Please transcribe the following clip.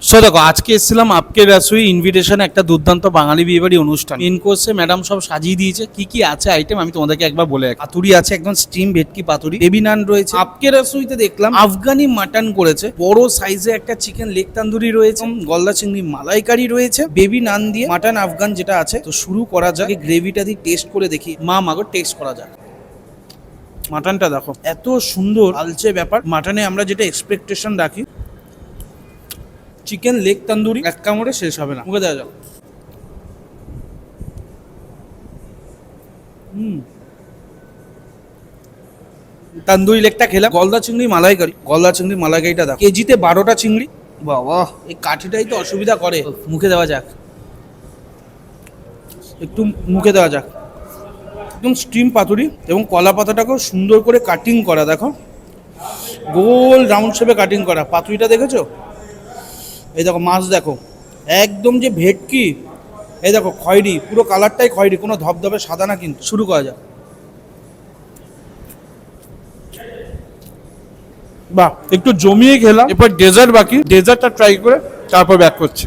So দেখো আজকে এসেছিলাম আপকে রাসুই ইনভিটেশন একটা দুর্দান্ত বাঙালি বিয়েবাড়ি অনুষ্ঠান। মেন কোর্সে ম্যাডাম সব সাজিয়ে দিয়েছে। কি কি আছে আইটেম আমি তোমাদেরকে একবার বলে রাখি। পাতুরি আছে, একদম স্টিম ভেটকি পাতুরি, বেবি নান রয়েছে। আপকে রাসুইতে দেখলাম আফগানি মাটন করেছে, বড় সাইজে একটা চিকেন লেগ তান্দুরি রয়েছে, গলদা চিংড়ি মালাইকারি রয়েছে, বেবি নান দিয়ে মাটন আফগান যেটা আছে। তো শুরু করা যাক, গ্রেভিটা দিয়ে টেস্ট করে দেখি। মাগো টেস্ট করা যাক। মাটনটা দেখো এত সুন্দর আলচে ব্যাপার। মাটনে আমরা যেটা এক্সপেকটেশন রাখি, চিকেন লেগ তন্দুরি এক কামড়ে শেষ হবে না। মুখে দেওয়া যাক। তন্দুরি লেগটা খেলাম। গলদা চিংড়ি মালাইকারি, গলদা চিংড়ি মালাইকারিটা দাও, কেজিতে 12টা চিংড়ি। বাবা, এই কাঠিটাই তো অসুবিধা করে। মুখে দেওয়া যাক, একটু মুখে দেওয়া যাক। একদম স্টিম পাতুরি এবং কলা পাতাটাকেও সুন্দর করে কাটিং করা। দেখো গোল রাউন্ড শেপে কাটিং করা। পাতুরিটা দেখেছো? এই দেখো মাছ দেখো, একদম যে ভেটকি। এই দেখো খয়েরি, পুরো কালারটাই খয়েরি, কোনো ধবধবে সাদা না। কিন্তু শুরু করা যাক। বাহ, একটু জমিয়ে খেলাম। এরপর ডেজার্ট বাকি, ডেজার্টটা ট্রাই করে তারপর ব্যাক করছি।